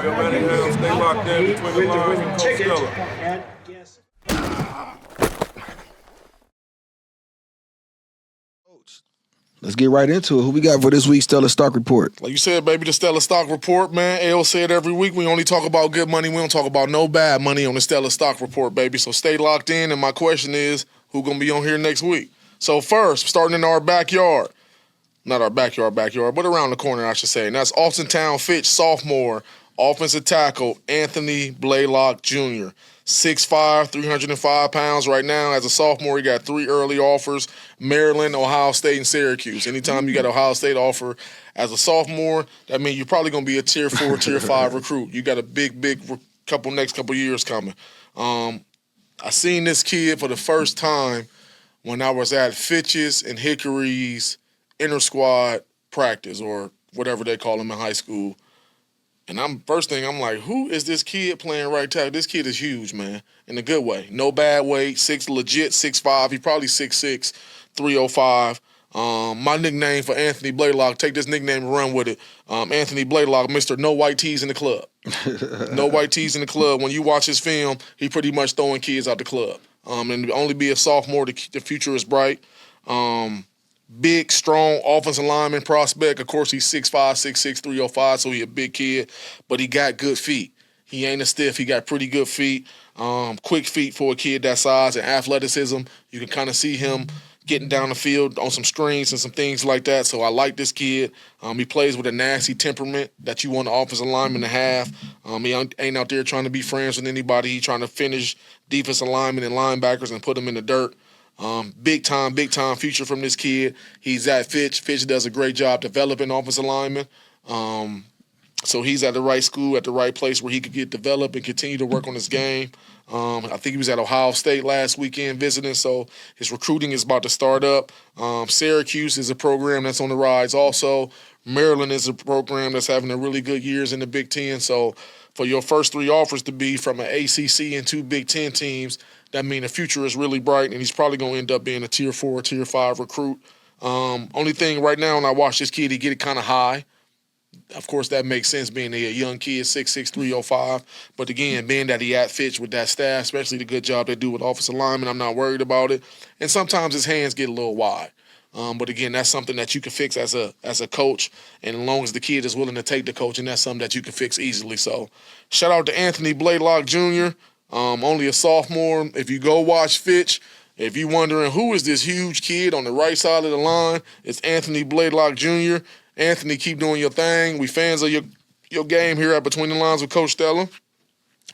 tomorrow, Atlanta. Stay locked in between the lines with Coach Stella. Let's get right into it. Who we got for this week's Stella Stock Report? Like you said, baby, the Stella Stock Report, man. AO said every week we only talk about good money. We don't talk about no bad money on the Stella Stock Report, baby. So stay locked in. And my question is, who going to be on here next week? So first, starting in our backyard. Not our backyard, but around the corner, I should say. And that's Altontown Fitch, sophomore, offensive tackle, Anthony Blaylock Jr. 6'5", 305 pounds right now. As a sophomore, he got 3 early offers, Maryland, Ohio State, and Syracuse. Anytime you got Ohio State offer as a sophomore, that means you're probably going to be a Tier 4, Tier 5 recruit. You got a big next couple years coming. I seen this kid for the first time when I was at Fitch's and Hickory's inter-squad practice, or whatever they call them in high school. And I'm like, who is this kid playing right tackle? This kid is huge, man, in a good way. No bad weight, legit 6'5". He probably 6'6", 305. My nickname for Anthony Blaylock, take this nickname and run with it. Anthony Blaylock, Mr. No White Tees in the Club. No white tees in the club. When you watch his film, he pretty much throwing kids out the club. And to only be a sophomore, the future is bright. Big, strong offensive lineman prospect. Of course, he's 6'5", 6'6", 305, so he a big kid, but he got good feet. He ain't a stiff. He got pretty good feet, quick feet for a kid that size, and athleticism. You can kind of see him getting down the field on some screens and some things like that, so I like this kid. He plays with a nasty temperament that you want an offensive lineman to have. He ain't out there trying to be friends with anybody. He's trying to finish defensive linemen and linebackers and put them in the dirt. Big time future from this kid. He's at Fitch. Fitch does a great job developing offensive linemen. So he's at the right school, at the right place where he could get developed and continue to work on his game. I think he was at Ohio State last weekend visiting, so his recruiting is about to start up. Syracuse is a program that's on the rise also. Maryland is a program that's having a really good years in the Big Ten. So for your first 3 offers to be from an ACC and 2 Big Ten teams, that means the future is really bright, and he's probably going to end up being a Tier 4, Tier 5 recruit. Only thing right now when I watch this kid, he get it kind of high. Of course, that makes sense being a young kid, 6'6", 305. But again, being that he at Fitch with that staff, especially the good job they do with offensive linemen, I'm not worried about it. And sometimes his hands get a little wide. But again, that's something that you can fix as a coach. And as long as the kid is willing to take the coaching, that's something that you can fix easily. So shout out to Anthony Blaylock Jr., only a sophomore. If you go watch Fitch, if you're wondering who is this huge kid on the right side of the line, it's Anthony Blaylock Jr. Anthony, keep doing your thing. We fans of your game here at Between the Lines with Coach Stella.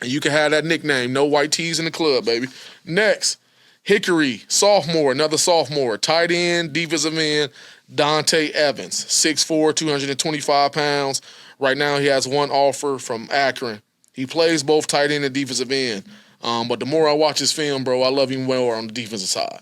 And you can have that nickname, No White Tees in the Club, baby. Next, Hickory, sophomore, another sophomore, tight end, defensive end, Dante Evans, 6'4", 225 pounds. Right now he has 1 offer from Akron. He plays both tight end and defensive end. But the more I watch his film, bro, I love him more on the defensive side.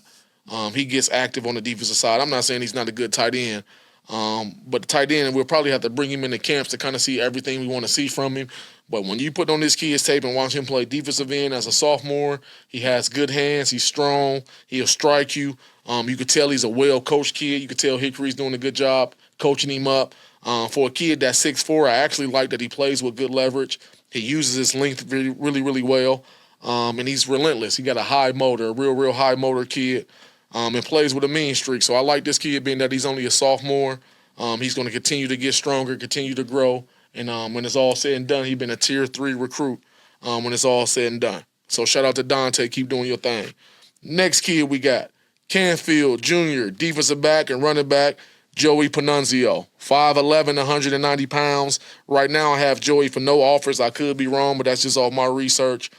He gets active on the defensive side. I'm not saying he's not a good tight end. But the tight end, we'll probably have to bring him into camps to kind of see everything we want to see from him. But when you put on this kid's tape and watch him play defensive end as a sophomore, he has good hands. He's strong. He'll strike you. You could tell he's a well-coached kid. You could tell Hickory's doing a good job coaching him up. For a kid that's 6'4", I actually like that he plays with good leverage. He uses his length really, really well. And he's relentless. He got a high motor, a real high motor kid. And plays with a mean streak. So I like this kid being that he's only a sophomore. He's going to continue to get stronger, continue to grow. And when it's all said and done, he's been a Tier 3 recruit when it's all said and done. So shout out to Dante. Keep doing your thing. Next kid we got, Canfield Jr., defensive back and running back, Joey Panunzio, 5'11", 190 pounds. Right now I have Joey for no offers. I could be wrong, but that's just all my research.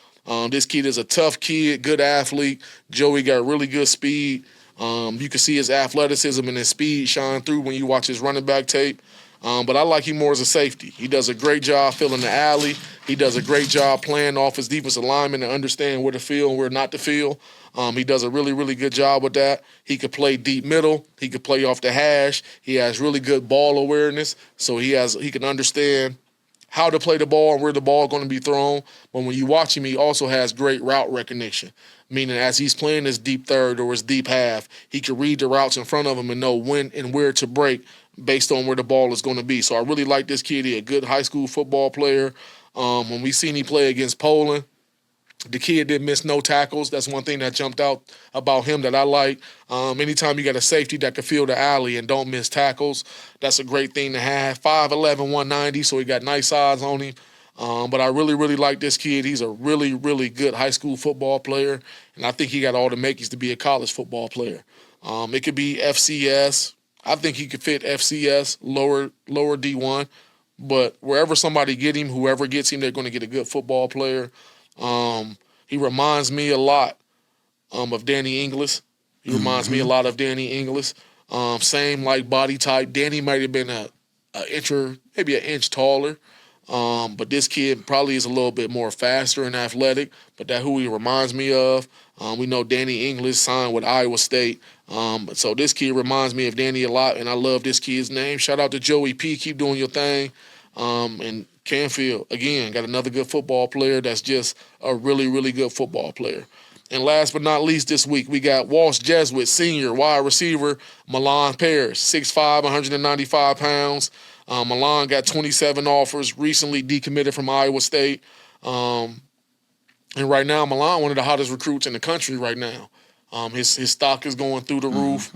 This kid is a tough kid, good athlete. Joey got really good speed. You can see his athleticism and his speed shine through when you watch his running back tape. But I like him more as a safety. He does a great job filling the alley. He does a great job playing off his defensive lineman and understanding where to field and where not to field. He does a really, really good job with that. He could play deep middle. He could play off the hash. He has really good ball awareness, so he can understand how to play the ball and where the ball is going to be thrown. But when you watch him, he also has great route recognition, meaning as he's playing his deep third or his deep half, he can read the routes in front of him and know when and where to break based on where the ball is going to be. So I really like this kid. He's a good high school football player. When we seen he play against Poland, the kid didn't miss no tackles. That's one thing that jumped out about him that I like. Anytime you got a safety that can fill the alley and don't miss tackles, that's a great thing to have. 5'11", 190, so he got nice size on him. But I really, really like this kid. He's a really, really good high school football player, and I think he got all the makings to be a college football player. It could be FCS. I think he could fit FCS, lower D1. But wherever somebody get him, whoever gets him, they're going to get a good football player. He reminds me a lot of Danny Inglis. He reminds me a lot of Danny Inglis. Same like body type. Danny might have been maybe an inch taller. But this kid probably is a little bit more faster and athletic, but that's who he reminds me of. We know Danny Inglis signed with Iowa State. So this kid reminds me of Danny a lot, and I love this kid's name. Shout out to Joey P. Keep doing your thing. And Canfield, again, got another good football player that's just a really, really good football player. And last but not least this week, we got Walsh Jesuit, senior wide receiver, Milan Parrish, 6'5", 195 pounds. Milan got 27 offers, recently decommitted from Iowa State. And right now, Milan, one of the hottest recruits in the country right now. His stock is going through the roof.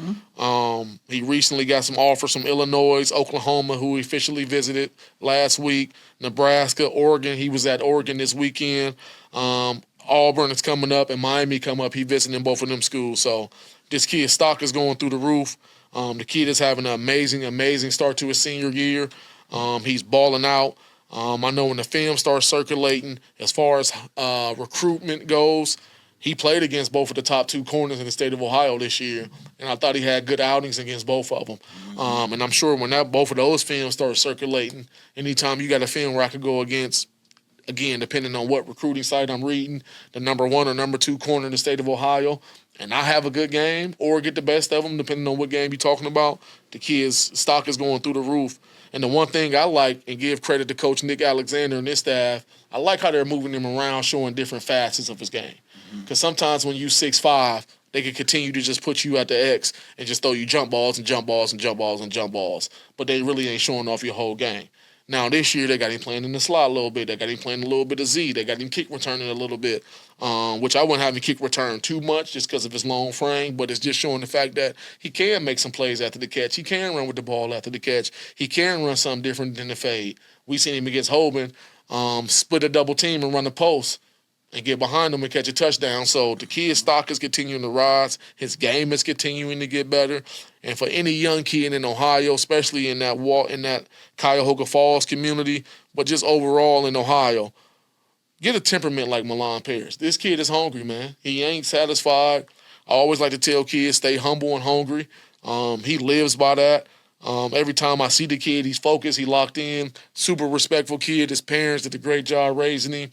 He recently got some offers from Illinois, Oklahoma, who he officially visited last week, Nebraska, Oregon. He was at Oregon this weekend. Auburn is coming up, and Miami come up. He visiting both of them schools. So this kid's stock is going through the roof. The kid is having an amazing, amazing start to his senior year. He's balling out. I know when the film starts circulating, as far as recruitment goes, he played against both of the top two corners in the state of Ohio this year, and I thought he had good outings against both of them. And I'm sure when both of those films start circulating, anytime you got a film where I could go against, again, depending on what recruiting site I'm reading, the number 1 or number 2 corner in the state of Ohio, and I have a good game or get the best of them, depending on what game you're talking about, the kid's stock is going through the roof. And the one thing I like, and give credit to Coach Nick Alexander and his staff, I like how they're moving him around, showing different facets of his game. Because sometimes when you 6'5", they can continue to just put you at the X and just throw you jump balls and jump balls and jump balls and jump balls. But they really ain't showing off your whole game. Now this year they got him playing in the slot a little bit. They got him playing a little bit of Z. They got him kick returning a little bit, which I wouldn't have him kick return too much just because of his long frame, but it's just showing the fact that he can make some plays after the catch. He can run with the ball after the catch. He can run something different than the fade. We seen him against Hoban, split a double team and run the post and get behind him and catch a touchdown. So the kid's stock is continuing to rise. His game is continuing to get better. And for any young kid in Ohio, especially in that Cuyahoga Falls community, but just overall in Ohio, get a temperament like Milan Parrish. This kid is hungry, man. He ain't satisfied. I always like to tell kids, stay humble and hungry. He lives by that. Every time I see the kid, he's focused, he locked in, super respectful kid. His parents did a great job raising him.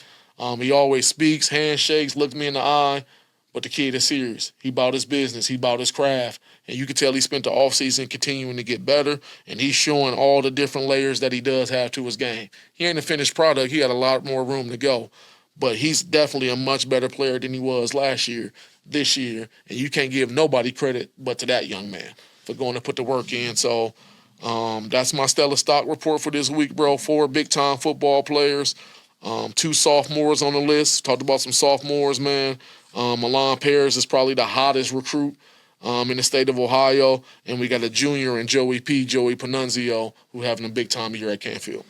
He always speaks, handshakes, looks me in the eye, but the kid is serious. He about his business. He about his craft. And you can tell he spent the offseason continuing to get better, and he's showing all the different layers that he does have to his game. He ain't a finished product. He got a lot more room to go, but he's definitely a much better player than he was last year, this year, and you can't give nobody credit but to that young man for going to put the work in. So that's my Stella Stock Report for this week, bro. 4 big-time football players. 2 sophomores on the list. Talked about some sophomores, man. Milan Parrish is probably the hottest recruit in the state of Ohio. And we got a junior in Joey Panunzio, who having a big time year at Canfield.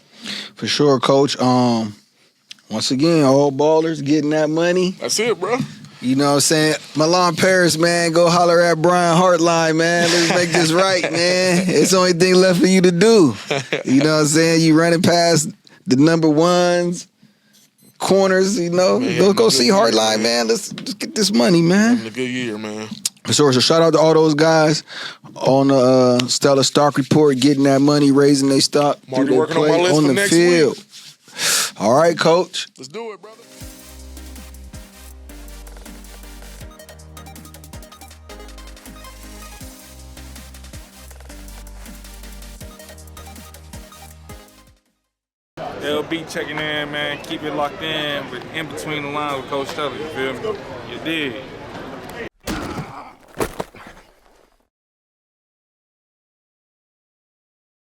For sure, Coach. Once again, all ballers getting that money. That's it, bro. You know what I'm saying? Milan Parrish, man, go holler at Brian Hartline, man. Let's make this right, man. It's the only thing left for you to do. You know what I'm saying? You running past the number 1s. Corners, you know, man, go see Hardline, man. Let's get this money, man. Having a good year, man. So shout out to all those guys on the Stella Stock Report, getting that money, raising their stock. I'm already working on my list on for the next field. Week. All right, Coach. Let's do it, brother. LB checking in, man. Keep it locked in, but in between the lines with Coach Stella. You feel me? You did.